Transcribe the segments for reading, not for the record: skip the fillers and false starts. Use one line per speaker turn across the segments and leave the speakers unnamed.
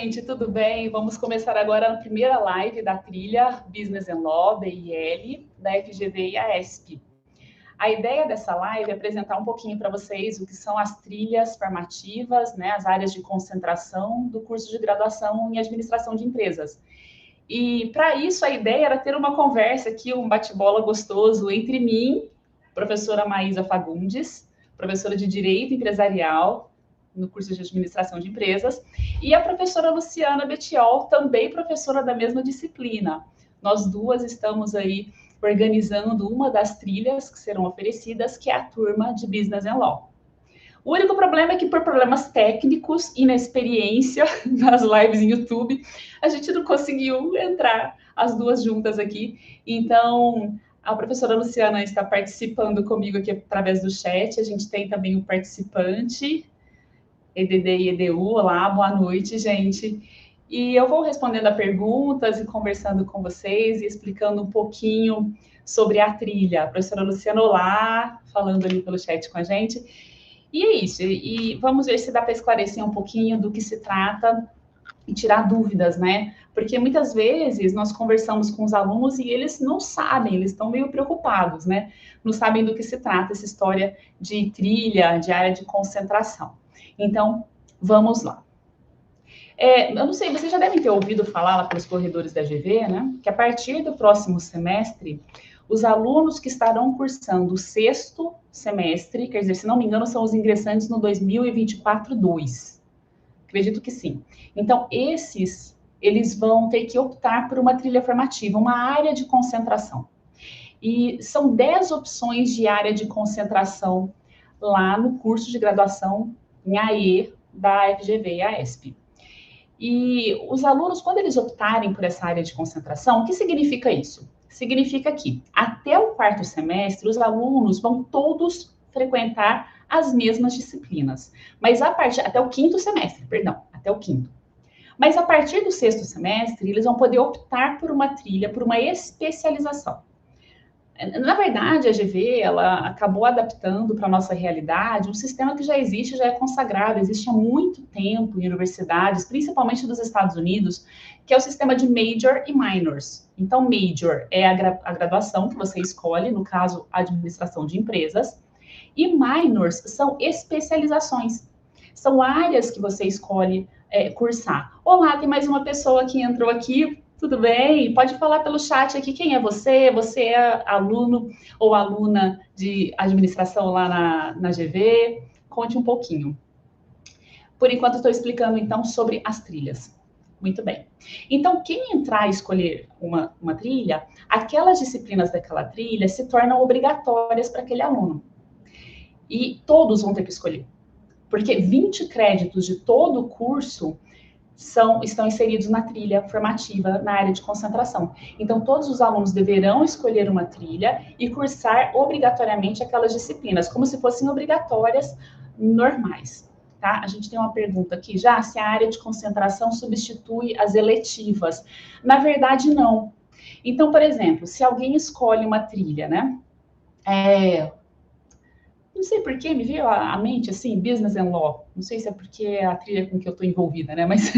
gente, tudo bem? Vamos começar agora a primeira live da trilha Business and Law, BIL, da FGV e AESP. A ideia dessa live é apresentar um pouquinho para vocês o que são as trilhas formativas, né, as áreas de concentração do curso de graduação em administração de empresas. E para isso a ideia era ter uma conversa aqui, um bate-bola gostoso entre mim, professora Maísa Fagundes, professora de Direito Empresarial no curso de Administração de Empresas, e a professora Luciana Betiol, também professora da mesma disciplina. Nós duas estamos aí organizando uma das trilhas que serão oferecidas, que é a turma de Business and Law. O único problema é que, por problemas técnicos, inexperiência nas lives em YouTube, a gente não conseguiu entrar as duas juntas aqui. Então, a professora Luciana está participando comigo aqui através do chat. A gente tem também um participante, EDD e EDU. Olá, boa noite, gente. E eu vou respondendo a perguntas e conversando com vocês e explicando um pouquinho sobre a trilha. A professora Luciana, olá, falando ali pelo chat com a gente. E é isso, e vamos ver se dá para esclarecer um pouquinho do que se trata e tirar dúvidas, né? Porque muitas vezes nós conversamos com os alunos e eles não sabem, eles estão meio preocupados, né? Não sabem do que se trata essa história de trilha, de área de concentração. Então, vamos lá. Eu não sei, vocês já devem ter ouvido falar lá pelos corredores da GV, né? Que a partir do próximo semestre, os alunos que estarão cursando o sexto semestre, quer dizer, se não me engano, são os ingressantes no 2024-2. Acredito que sim. Então, eles vão ter que optar por uma trilha formativa, uma área de concentração. E são 10 opções de área de concentração lá no curso de graduação em AE da FGV e AESP. E os alunos, quando eles optarem por essa área de concentração, o que significa isso? Significa que, até o quarto semestre, os alunos vão todos frequentar as mesmas disciplinas. Mas até o quinto semestre, perdão, até o quinto. Mas a partir do sexto semestre, eles vão poder optar por uma trilha, por uma especialização. Na verdade, a GV, ela acabou adaptando para a nossa realidade um sistema que já existe, já é consagrado, existe há muito tempo em universidades, principalmente dos Estados Unidos, que é o sistema de Major e Minors. Então, Major é a graduação que você escolhe, no caso, administração de empresas, e Minors são especializações, são áreas que você escolhe cursar. Olá, tem mais uma pessoa que entrou aqui. Tudo bem? Pode falar pelo chat aqui quem é você. Você é aluno ou aluna de administração lá na GV? Conte um pouquinho. Por enquanto, estou explicando, então, sobre as trilhas. Muito bem. Então, quem entrar e escolher uma trilha, aquelas disciplinas daquela trilha se tornam obrigatórias para aquele aluno. E todos vão ter que escolher. Porque 20 créditos de todo o curso estão inseridos na trilha formativa, na área de concentração. Então, todos os alunos deverão escolher uma trilha e cursar obrigatoriamente aquelas disciplinas, como se fossem obrigatórias normais, tá? A gente tem uma pergunta aqui já, se a área de concentração substitui as eletivas. Na verdade, não. Então, por exemplo, se alguém escolhe uma trilha, né? Não sei por que me veio à mente, assim, Business and Law. Não sei se é porque é a trilha com que eu estou envolvida, né? Mas,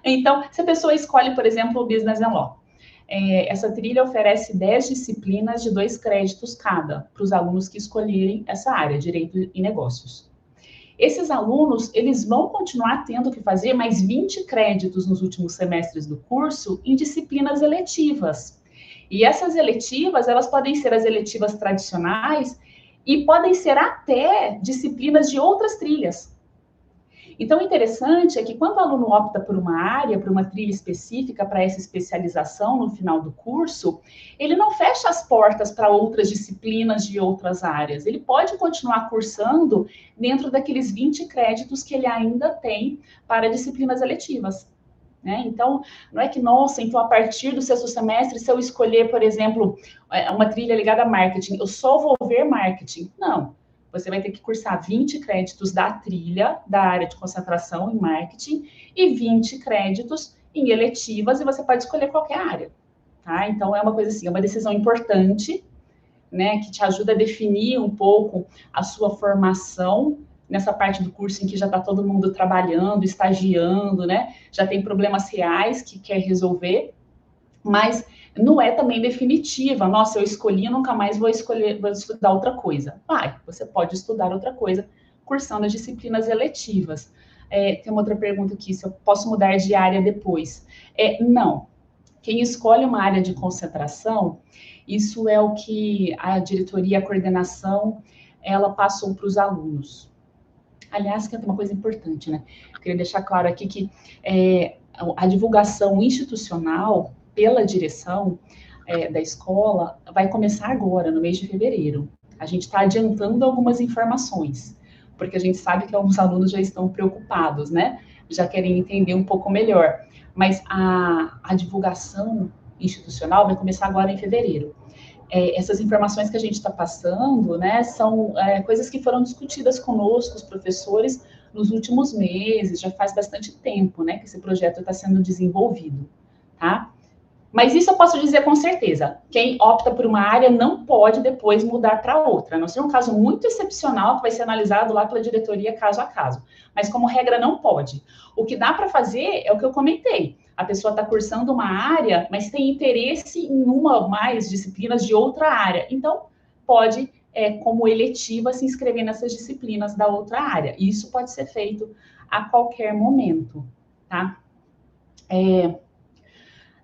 então, se a pessoa escolhe, por exemplo, o Business and Law, essa trilha oferece 10 disciplinas de 2 créditos cada, para os alunos que escolherem essa área, Direito e Negócios. Esses alunos, eles vão continuar tendo que fazer mais 20 créditos nos últimos semestres do curso em disciplinas eletivas. E essas eletivas, elas podem ser as eletivas tradicionais, e podem ser até disciplinas de outras trilhas. Então, o interessante é que quando o aluno opta por uma área, por uma trilha específica, para essa especialização no final do curso, ele não fecha as portas para outras disciplinas de outras áreas. Ele pode continuar cursando dentro daqueles 20 créditos que ele ainda tem para disciplinas eletivas. Né? Então, não é que, nossa, então a partir do sexto semestre, se eu escolher, por exemplo, uma trilha ligada a marketing, eu só vou ver marketing. Não, você vai ter que cursar 20 créditos da trilha, da área de concentração em marketing, e 20 créditos em eletivas, e você pode escolher qualquer área. Tá? Então, é uma coisa assim, é uma decisão importante, né, que te ajuda a definir um pouco a sua formação, nessa parte do curso em que já está todo mundo trabalhando, estagiando, né? Já tem problemas reais que quer resolver, mas não é também definitiva. Nossa, eu escolhi, nunca mais vou estudar outra coisa. Você pode estudar outra coisa, cursando as disciplinas eletivas. Tem uma outra pergunta aqui, se eu posso mudar de área depois. Não. Quem escolhe uma área de concentração, isso é o que a diretoria, a coordenação, ela passou para os alunos. Aliás, que é uma coisa importante, né? Eu queria deixar claro aqui que a divulgação institucional pela direção da escola vai começar agora, no mês de fevereiro. A gente está adiantando algumas informações, porque a gente sabe que alguns alunos já estão preocupados, né? Já querem entender um pouco melhor. Mas a divulgação institucional vai começar agora em fevereiro. Essas informações que a gente está passando, né, são coisas que foram discutidas conosco, os professores, nos últimos meses, já faz bastante tempo, né, que esse projeto está sendo desenvolvido, tá? Mas isso eu posso dizer com certeza, quem opta por uma área não pode depois mudar para outra, a não ser um caso muito excepcional que vai ser analisado lá pela diretoria caso a caso, mas como regra não pode. O que dá para fazer é o que eu comentei, a pessoa está cursando uma área, mas tem interesse em uma ou mais disciplinas de outra área, então pode, como eletiva, se inscrever nessas disciplinas da outra área, e isso pode ser feito a qualquer momento, tá?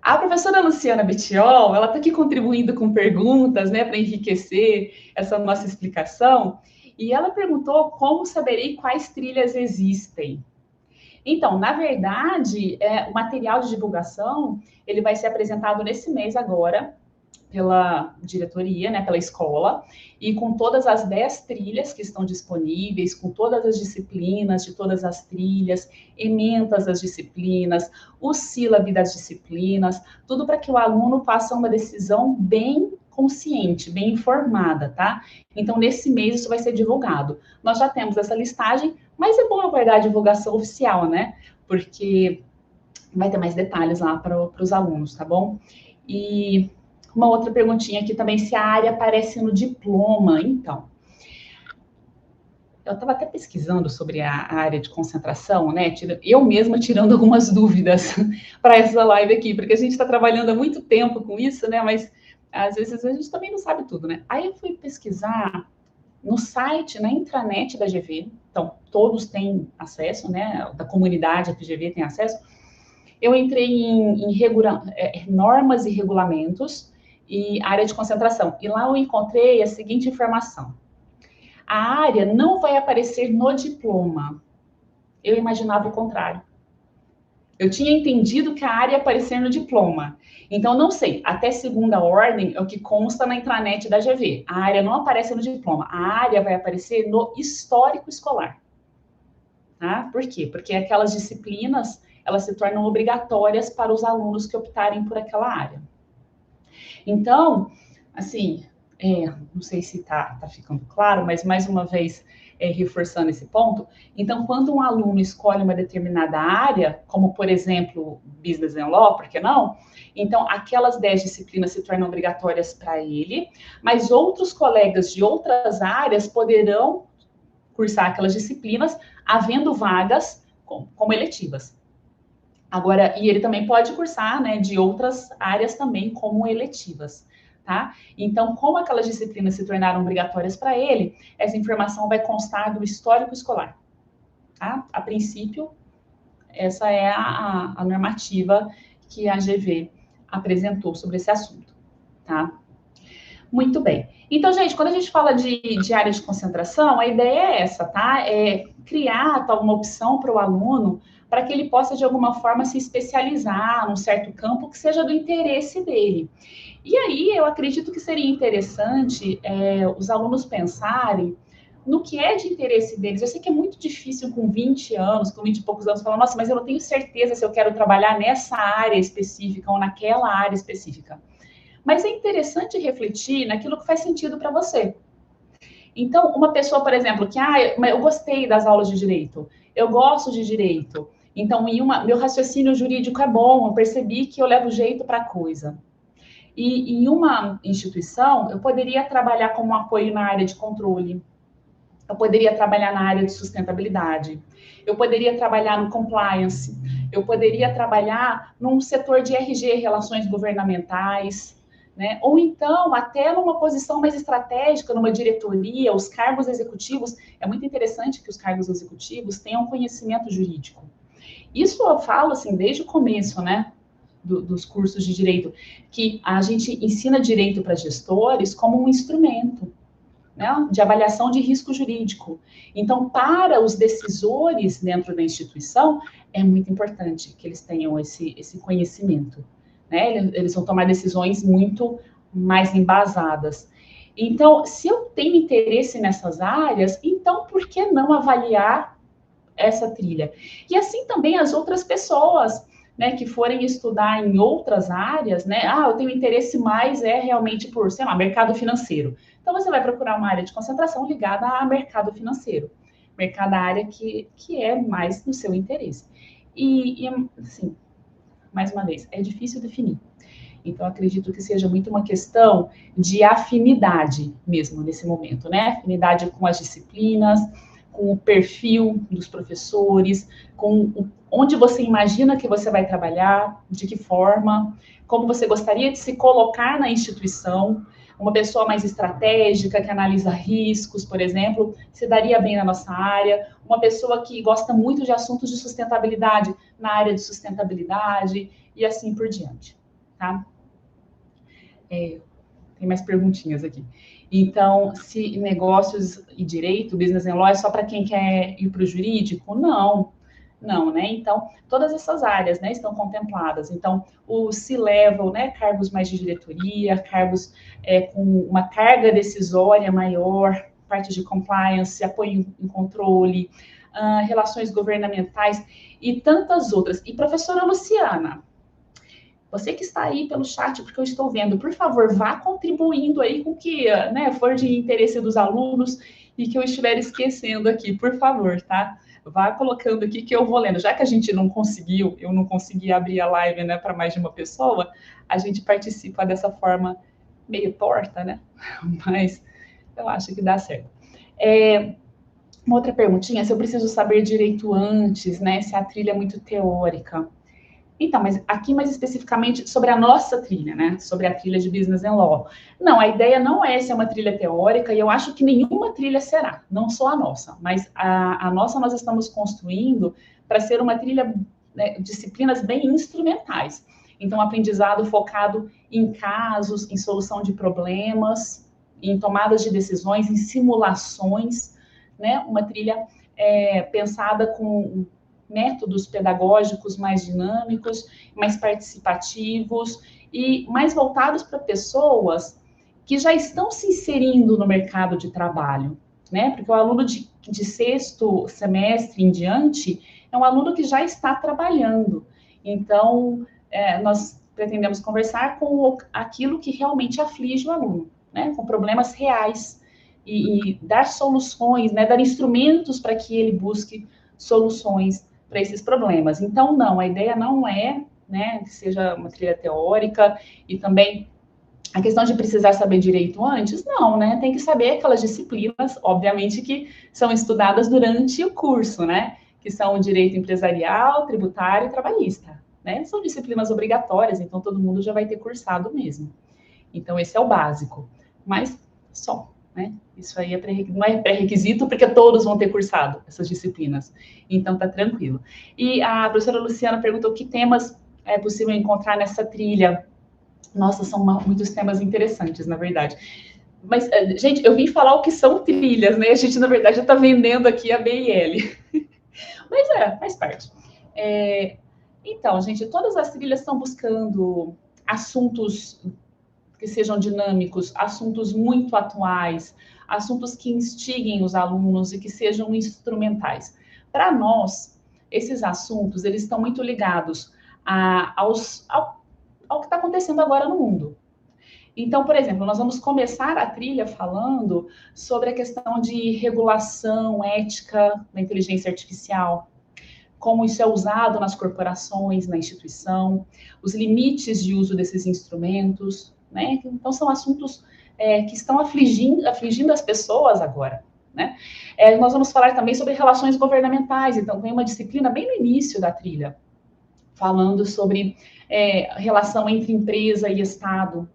A professora Luciana Bettiol, ela está aqui contribuindo com perguntas, né, para enriquecer essa nossa explicação, e ela perguntou como saberei quais trilhas existem. Então, na verdade, o material de divulgação, ele vai ser apresentado nesse mês agora, pela diretoria, né, pela escola, e com todas as 10 trilhas que estão disponíveis, com todas as disciplinas de todas as trilhas, ementas das disciplinas, o sílabe das disciplinas, tudo para que o aluno faça uma decisão bem consciente, bem informada, tá? Então, nesse mês isso vai ser divulgado. Nós já temos essa listagem, mas é bom aguardar a divulgação oficial, né? Porque vai ter mais detalhes lá para os alunos, tá bom? E uma outra perguntinha aqui também, se a área aparece no diploma. Então, eu estava até pesquisando sobre a área de concentração, né? Eu mesma tirando algumas dúvidas para essa live aqui, porque a gente está trabalhando há muito tempo com isso, né? Mas às vezes a gente também não sabe tudo, né? Aí eu fui pesquisar no site, na intranet da GV, então todos têm acesso, né? Da comunidade a FGV tem acesso. Eu entrei em normas e regulamentos e área de concentração. E lá eu encontrei a seguinte informação. A área não vai aparecer no diploma. Eu imaginava o contrário. Eu tinha entendido que a área ia aparecer no diploma. Então, não sei, até segunda ordem é o que consta na intranet da GV. A área não aparece no diploma. A área vai aparecer no histórico escolar. Tá? Por quê? Porque aquelas disciplinas, elas se tornam obrigatórias para os alunos que optarem por aquela área. Então, assim, não sei se está ficando claro, mas mais uma vez, reforçando esse ponto. Então, quando um aluno escolhe uma determinada área, como, por exemplo, Business and Law, por que não? Então, aquelas 10 disciplinas se tornam obrigatórias para ele, mas outros colegas de outras áreas poderão cursar aquelas disciplinas, havendo vagas como eletivas. Agora, e ele também pode cursar, né, de outras áreas também como eletivas, tá? Então, como aquelas disciplinas se tornaram obrigatórias para ele, essa informação vai constar do histórico escolar, tá? A princípio, essa é a normativa que a GV apresentou sobre esse assunto, tá? Muito bem. Então, gente, quando a gente fala de área de concentração, a ideia é essa, tá? É criar uma opção para o aluno para que ele possa, de alguma forma, se especializar num certo campo que seja do interesse dele. E aí, eu acredito que seria interessante os alunos pensarem no que é de interesse deles. Eu sei que é muito difícil com 20 anos, com 20 e poucos anos, falar, nossa, mas eu não tenho certeza se eu quero trabalhar nessa área específica ou naquela área específica. Mas é interessante refletir naquilo que faz sentido para você. Então, uma pessoa, por exemplo, que eu gostei das aulas de direito, eu gosto de direito, então meu raciocínio jurídico é bom, eu percebi que eu levo jeito para a coisa. E em uma instituição, eu poderia trabalhar como apoio na área de controle. Eu poderia trabalhar na área de sustentabilidade, eu poderia trabalhar no compliance, eu poderia trabalhar num setor de RG, relações governamentais, né? Ou então, até numa posição mais estratégica, numa diretoria, os cargos executivos. É muito interessante que os cargos executivos tenham conhecimento jurídico. Isso eu falo, assim, desde o começo, né? Dos cursos de direito, que a gente ensina direito para gestores como um instrumento, né, de avaliação de risco jurídico. Então, para os decisores dentro da instituição, é muito importante que eles tenham esse conhecimento, né? Eles vão tomar decisões muito mais embasadas. Então, se eu tenho interesse nessas áreas, então por que não avaliar essa trilha? E assim também as outras pessoas, né, que forem estudar em outras áreas, né? Ah, eu tenho interesse mais realmente por, sei lá, mercado financeiro. Então você vai procurar uma área de concentração ligada a mercado financeiro, mercado área que é mais do seu interesse. E assim, mais uma vez, é difícil definir. Então, acredito que seja muito uma questão de afinidade mesmo nesse momento, né? Afinidade com as disciplinas, com o perfil dos professores, com onde você imagina que você vai trabalhar, de que forma, como você gostaria de se colocar na instituição. Uma pessoa mais estratégica, que analisa riscos, por exemplo, se daria bem na nossa área. Uma pessoa que gosta muito de assuntos de sustentabilidade, na área de sustentabilidade, e assim por diante, tá? Tem mais perguntinhas aqui. Então, se negócios e direito, business and law, é só para quem quer ir para o jurídico? Não, né? Então, todas essas áreas, né, estão contempladas. Então, o C-level, né, cargos mais de diretoria, cargos com uma carga decisória maior, parte de compliance, apoio em controle, relações governamentais e tantas outras. E professora Luciana, você que está aí pelo chat, porque eu estou vendo, por favor, vá contribuindo aí com o que, né, for de interesse dos alunos e que eu estiver esquecendo aqui, por favor, tá? Vá colocando aqui que eu vou lendo. Já que a gente não conseguiu, eu não consegui abrir a live, né, para mais de uma pessoa, a gente participa dessa forma meio torta, né? Mas eu acho que dá certo. Uma outra perguntinha, se eu preciso saber direito antes, né, se a trilha é muito teórica. Então, mas aqui mais especificamente sobre a nossa trilha, né? Sobre a trilha de Business and Law. Não, a ideia não é ser uma trilha teórica, e eu acho que nenhuma trilha será, não só a nossa, mas a nossa nós estamos construindo para ser uma trilha, né, disciplinas bem instrumentais. Então, aprendizado focado em casos, em solução de problemas, em tomadas de decisões, em simulações, né? Uma trilha pensada com métodos pedagógicos mais dinâmicos, mais participativos e mais voltados para pessoas que já estão se inserindo no mercado de trabalho, né? Porque o aluno de sexto semestre em diante é um aluno que já está trabalhando. Então, nós pretendemos conversar com aquilo que realmente aflige o aluno, né? Com problemas reais e dar soluções, né? Dar instrumentos para que ele busque soluções para esses problemas. Então, não, a ideia não é, né, que seja uma trilha teórica e também a questão de precisar saber direito antes, não, né? Tem que saber aquelas disciplinas, obviamente, que são estudadas durante o curso, né? Que são o direito empresarial, tributário e trabalhista, né? São disciplinas obrigatórias, então todo mundo já vai ter cursado mesmo. Então, esse é o básico. Mas só. Né? Isso aí não é pré-requisito, porque todos vão ter cursado essas disciplinas. Então, tá tranquilo. E a professora Luciana perguntou que temas é possível encontrar nessa trilha. Nossa, são muitos temas interessantes, na verdade. Mas, gente, eu vim falar o que são trilhas, né? A gente, na verdade, já está vendendo aqui a BIL. Mas faz parte. Então, gente, todas as trilhas estão buscando assuntos que sejam dinâmicos, assuntos muito atuais, assuntos que instiguem os alunos e que sejam instrumentais. Para nós, esses assuntos, eles estão muito ligados ao que está acontecendo agora no mundo. Então, por exemplo, nós vamos começar a trilha falando sobre a questão de regulação ética da inteligência artificial, como isso é usado nas corporações, na instituição, os limites de uso desses instrumentos, né? Então, são assuntos que estão afligindo as pessoas agora, né? Nós vamos falar também sobre relações governamentais, então tem uma disciplina bem no início da trilha, falando sobre relação entre empresa e Estado,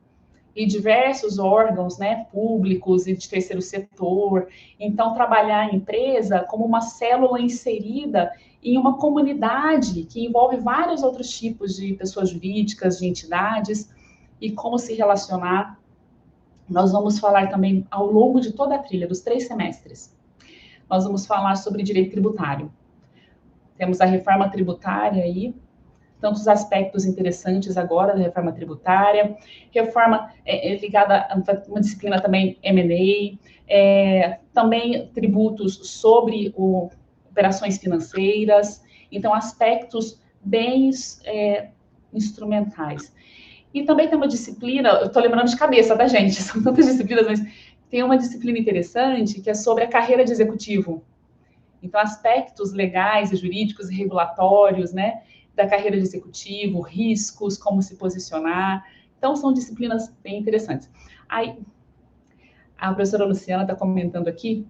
e diversos órgãos, né, públicos e de terceiro setor. Então, trabalhar a empresa como uma célula inserida em uma comunidade que envolve vários outros tipos de pessoas jurídicas, de entidades, e como se relacionar. Nós vamos falar também, ao longo de toda a trilha, dos 3 semestres, nós vamos falar sobre direito tributário. Temos a reforma tributária aí, tantos aspectos interessantes agora da reforma tributária, reforma ligada a uma disciplina também M&A, também tributos sobre operações financeiras, então aspectos bem instrumentais. E também tem uma disciplina, eu estou lembrando de cabeça, tá, gente? São tantas disciplinas, mas tem uma disciplina interessante que é sobre a carreira de executivo. Então, aspectos legais e jurídicos e regulatórios, né, da carreira de executivo, riscos, como se posicionar. Então, são disciplinas bem interessantes. Aí, a professora Luciana está comentando aqui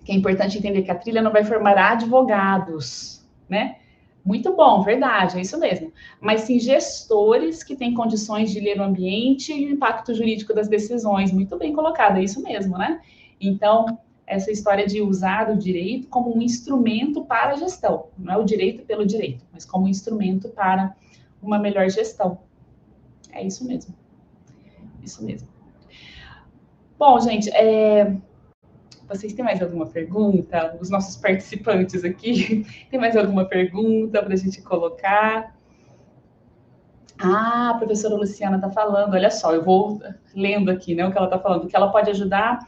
que é importante entender que a trilha não vai formar advogados, né? Muito bom, verdade, é isso mesmo. Mas sim gestores que têm condições de ler o ambiente e o impacto jurídico das decisões. Muito bem colocado, é isso mesmo, né? Então, essa história de usar o direito como um instrumento para a gestão. Não é o direito pelo direito, mas como um instrumento para uma melhor gestão. É isso mesmo. Isso mesmo. Bom, gente, vocês têm mais alguma pergunta? Os nossos participantes aqui, tem mais alguma pergunta para a gente colocar? Ah, a professora Luciana está falando, olha só, eu vou lendo aqui, né, o que ela está falando, que ela pode ajudar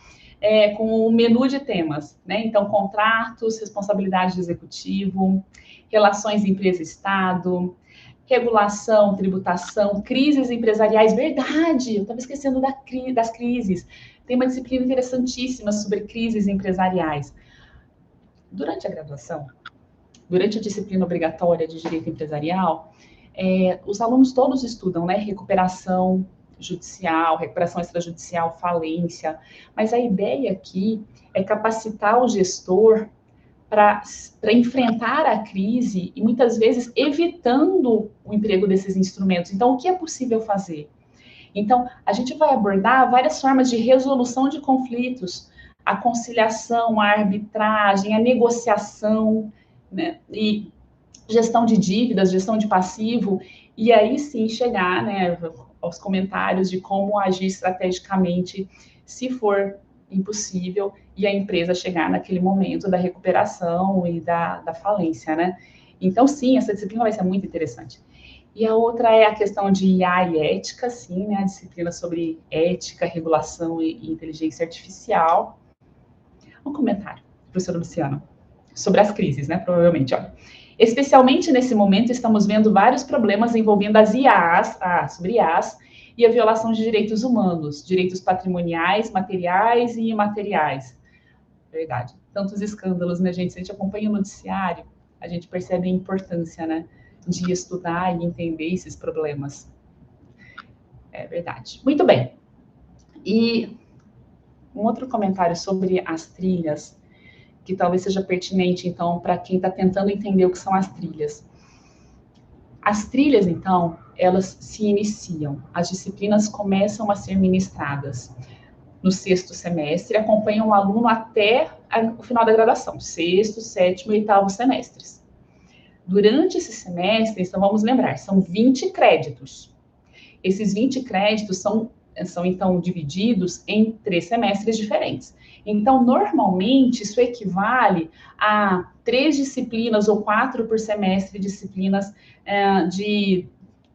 com o menu de temas, né? Então, contratos, responsabilidade do executivo, relações empresa-estado, regulação, tributação, crises empresariais, verdade, eu estava esquecendo das crises. Tem uma disciplina interessantíssima sobre crises empresariais. Durante a graduação, durante a disciplina obrigatória de direito empresarial, os alunos todos estudam, né, recuperação judicial, recuperação extrajudicial, falência, mas a ideia aqui é capacitar o gestor para enfrentar a crise e muitas vezes evitando o emprego desses instrumentos. Então, o que é possível fazer? Então, a gente vai abordar várias formas de resolução de conflitos, a conciliação, a arbitragem, a negociação, né, e gestão de dívidas, gestão de passivo, e aí sim chegar, né, aos comentários de como agir estrategicamente se for impossível e a empresa chegar naquele momento da recuperação e da falência, né? Então, sim, essa disciplina vai ser muito interessante. E a outra é a questão de IA e ética, sim, né? A disciplina sobre ética, regulação e inteligência artificial. Um comentário, professora Luciana, sobre as crises, né? Provavelmente, olha. Especialmente nesse momento, estamos vendo vários problemas envolvendo as IAs, sobre IAs, e a violação de direitos humanos, direitos patrimoniais, materiais e imateriais. Verdade. Tantos escândalos, né, gente? Se a gente acompanha o noticiário, a gente percebe a importância, né, de estudar e entender esses problemas. É verdade. Muito bem. E um outro comentário sobre as trilhas, que talvez seja pertinente, então, para quem está tentando entender o que são as trilhas. As trilhas, então, elas se iniciam, as disciplinas começam a ser ministradas no 6º semestre, acompanham o aluno até o final da graduação, 6º, 7º e 8º semestres. Durante esse semestre, então, vamos lembrar, são 20 créditos. Esses 20 créditos são então divididos em 3 semestres diferentes. Então, normalmente, isso equivale a 3 disciplinas ou 4 por semestre, disciplinas de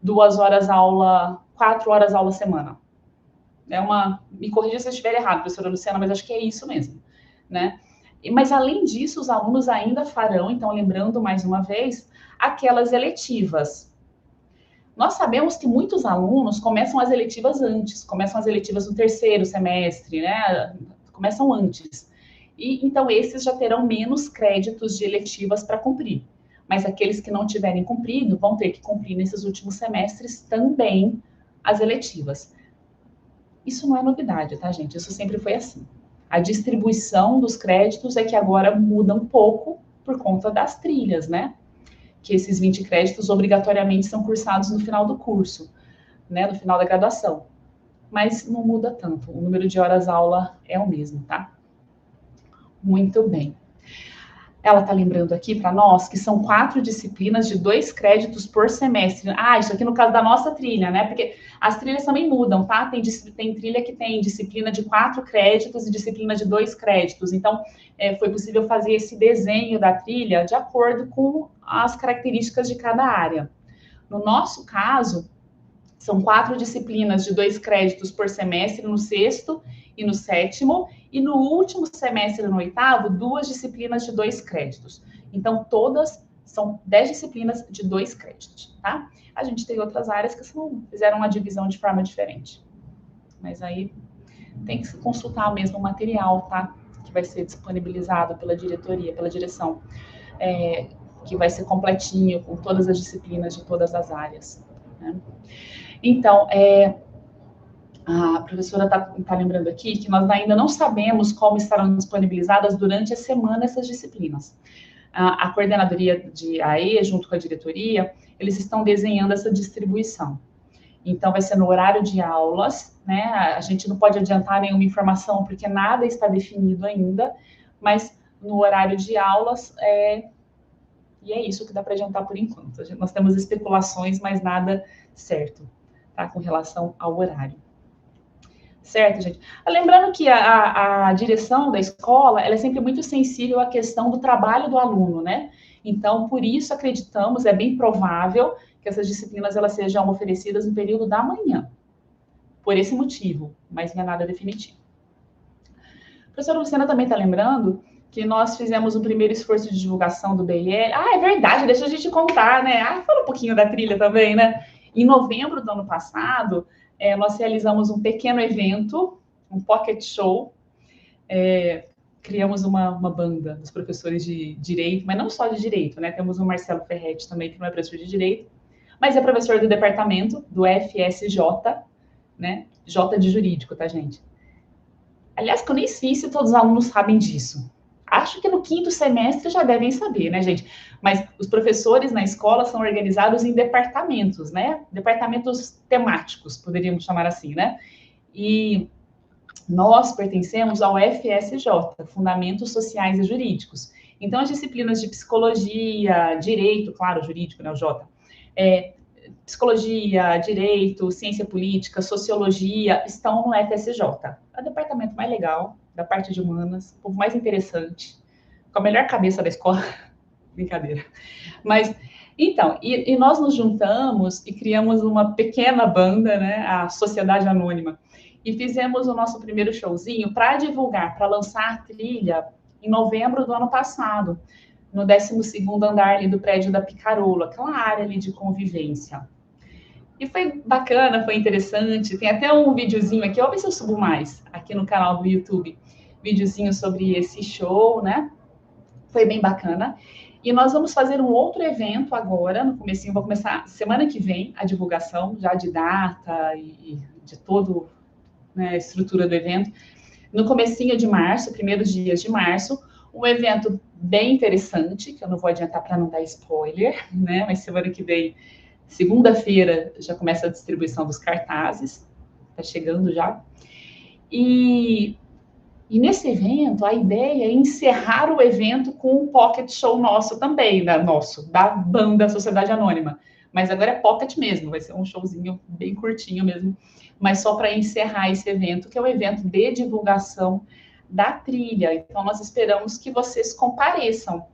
2 horas aula, 4 horas aula semana. Me corrija se eu estiver errado, professora Luciana, mas acho que é isso mesmo, né? Mas, além disso, os alunos ainda farão, então, lembrando mais uma vez, aquelas eletivas. Nós sabemos que muitos alunos começam as eletivas antes, começam as eletivas no 3º semestre, né? Começam antes. E, então, esses já terão menos créditos de eletivas para cumprir. Mas aqueles que não tiverem cumprido vão ter que cumprir nesses últimos semestres também as eletivas. Isso não é novidade, tá, gente? Isso sempre foi assim. A distribuição dos créditos é que agora muda um pouco por conta das trilhas, né? Que esses 20 créditos obrigatoriamente são cursados no final do curso, né? No final da graduação. Mas não muda tanto, o número de horas-aula é o mesmo, tá? Muito bem. Ela está lembrando aqui para nós que são 4 disciplinas de 2 créditos por semestre. Ah, isso aqui no caso da nossa trilha, né? Porque as trilhas também mudam, tá? Tem trilha que tem disciplina de 4 créditos e disciplina de 2 créditos. Então, foi possível fazer esse desenho da trilha de acordo com as características de cada área. No nosso caso, são 4 disciplinas de 2 créditos por semestre no 6º e no 7º, e no último semestre, no 8º, 2 disciplinas de 2 créditos. Então, todas são 10 disciplinas de 2 créditos, tá? A gente tem outras áreas que fizeram uma divisão de forma diferente. Mas aí tem que consultar mesmo o material, tá? Que vai ser disponibilizado pela diretoria, pela direção, que vai ser completinho, com todas as disciplinas de todas as áreas, né? Então, a professora está lembrando aqui que nós ainda não sabemos como estarão disponibilizadas durante a semana essas disciplinas. A coordenadoria de AE, junto com a diretoria, eles estão desenhando essa distribuição. Então, vai ser no horário de aulas, né? A gente não pode adiantar nenhuma informação, porque nada está definido ainda, mas no horário de aulas, e é isso que dá para adiantar por enquanto. Nós temos especulações, mas nada certo, tá? Com relação ao horário. Certo, gente? Lembrando que a direção da escola, ela é sempre muito sensível à questão do trabalho do aluno, né? Então, por isso, acreditamos, é bem provável que essas disciplinas elas sejam oferecidas no período da manhã. Por esse motivo, mas não é nada definitivo. A professora Luciana também está lembrando que nós fizemos o primeiro esforço de divulgação do BIL. Ah, é verdade, deixa a gente contar, né? Fala um pouquinho da trilha também, né? Em novembro do ano passado, nós realizamos um pequeno evento, um pocket show. Criamos uma banda dos professores de Direito, mas não só de Direito, né? Temos o Marcelo Ferretti também, que não é professor de Direito, mas é professor do departamento do FSJ, né? J de Jurídico, tá, gente? Aliás, que eu nem sei se todos os alunos sabem disso. Acho que no 5º semestre já devem saber, né, gente? Mas os professores na escola são organizados em departamentos, né? Departamentos temáticos, poderíamos chamar assim, né? E nós pertencemos ao FSJ, Fundamentos Sociais e Jurídicos. Então, as disciplinas de psicologia, direito, claro, jurídico, né, o J, psicologia, direito, ciência política, sociologia, estão no FSJ. É o departamento mais legal, da parte de humanas, o povo mais interessante, com a melhor cabeça da escola. Brincadeira. Mas, então, e nós nos juntamos e criamos uma pequena banda, né, a Sociedade Anônima, e fizemos o nosso primeiro showzinho para divulgar, para lançar a trilha em novembro do ano passado, no 12º andar ali do prédio da Picarola, aquela área ali de convivência. E foi bacana, foi interessante. Tem até um videozinho aqui, vou ver se eu subo mais, aqui no canal do YouTube, videozinho sobre esse show, né? Foi bem bacana. E nós vamos fazer um outro evento agora, no comecinho, vou começar semana que vem a divulgação, já de data e de todo, né, a estrutura do evento. No comecinho de março, primeiros dias de março, um evento bem interessante, que eu não vou adiantar para não dar spoiler, né? Mas semana que vem, segunda-feira, já começa a distribuição dos cartazes, tá chegando já. E nesse evento, a ideia é encerrar o evento com um pocket show nosso também, da banda Sociedade Anônima. Mas agora é pocket mesmo, vai ser um showzinho bem curtinho mesmo, mas só para encerrar esse evento, que é o evento de divulgação da trilha. Então, nós esperamos que vocês compareçam.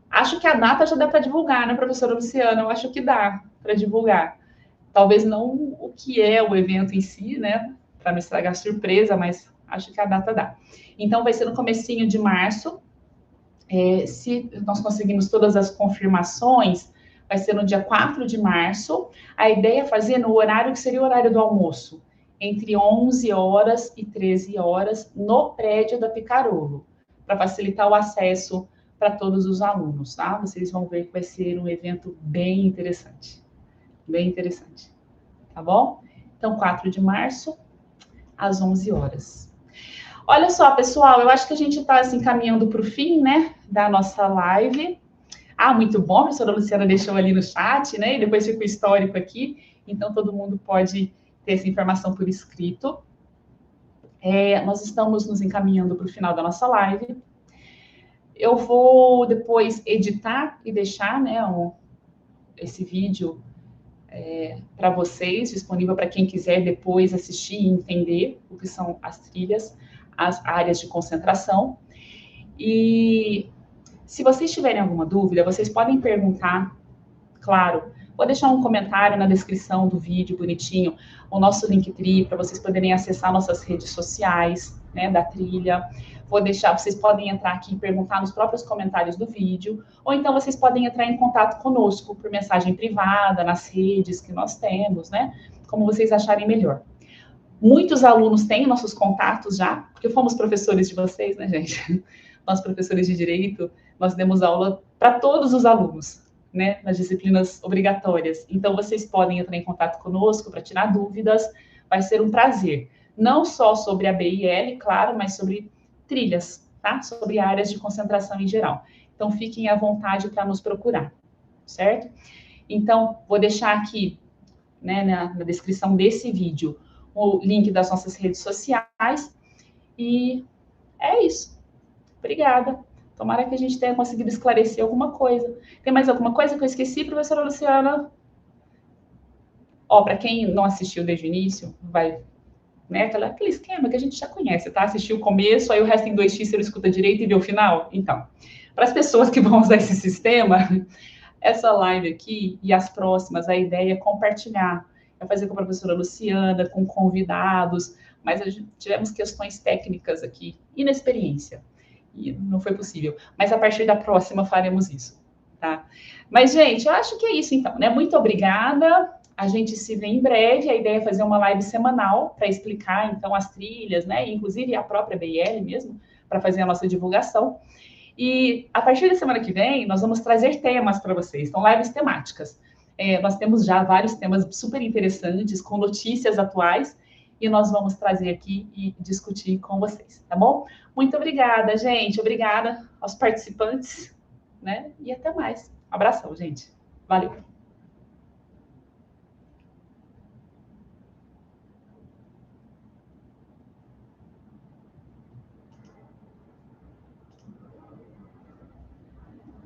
Acho que a data já dá para divulgar, né, professora Luciana? Eu acho que dá para divulgar. Talvez não o que é o evento em si, né, para não estragar a surpresa, mas acho que a data dá. Então, vai ser no comecinho de março. Se nós conseguirmos todas as confirmações, vai ser no dia 4 de março. A ideia é fazer no horário que seria o horário do almoço, entre 11 horas e 13 horas, no prédio da Picarolo, para facilitar o acesso para todos os alunos, tá? Vocês vão ver que vai ser um evento bem interessante. Bem interessante. Tá bom? Então, 4 de março, às 11 horas. Olha só, pessoal, eu acho que a gente está assim, caminhando para o fim, né, da nossa live. Ah, muito bom, a professora Luciana deixou ali no chat, né, e depois fica o histórico aqui, então todo mundo pode ter essa informação por escrito. Nós estamos nos encaminhando para o final da nossa live. Eu vou depois editar e deixar, né, esse vídeo para vocês, disponível para quem quiser depois assistir e entender o que são as trilhas, as áreas de concentração. E se vocês tiverem alguma dúvida, vocês podem perguntar, claro. Vou deixar um comentário na descrição do vídeo, bonitinho, o nosso Linktree, para vocês poderem acessar nossas redes sociais, né, da trilha. Vou deixar, vocês podem entrar aqui e perguntar nos próprios comentários do vídeo, ou então vocês podem entrar em contato conosco por mensagem privada, nas redes que nós temos, né, como vocês acharem melhor. Muitos alunos têm nossos contatos já, porque fomos professores de vocês, né, gente? Nós, professores de Direito, nós demos aula para todos os alunos, né, nas disciplinas obrigatórias. Então, vocês podem entrar em contato conosco para tirar dúvidas, vai ser um prazer. Não só sobre a BIL, claro, mas sobre trilhas, tá? Sobre áreas de concentração em geral. Então, fiquem à vontade para nos procurar, certo? Então, vou deixar aqui, né, na descrição desse vídeo, o link das nossas redes sociais. E é isso. Obrigada. Tomara que a gente tenha conseguido esclarecer alguma coisa. Tem mais alguma coisa que eu esqueci, professora Luciana? Ó, para quem não assistiu desde o início, vai, né, aquele esquema que a gente já conhece, tá? Assistiu o começo, aí o resto em 2x você não escuta direito e vê o final. Então, para as pessoas que vão usar esse sistema, essa live aqui e as próximas, a ideia é compartilhar. É fazer com a professora Luciana, com convidados, mas tivemos questões técnicas aqui, inexperiência. E não foi possível. Mas a partir da próxima faremos isso, tá? Mas, gente, eu acho que é isso então, né? Muito obrigada. A gente se vê em breve. A ideia é fazer uma live semanal para explicar, então, as trilhas, né? Inclusive a própria BIL mesmo, para fazer a nossa divulgação. E a partir da semana que vem, nós vamos trazer temas para vocês. Então, lives temáticas. Nós temos já vários temas super interessantes, com notícias atuais, e nós vamos trazer aqui e discutir com vocês, tá bom? Muito obrigada, gente. Obrigada aos participantes, né? E até mais. Abração, gente. Valeu.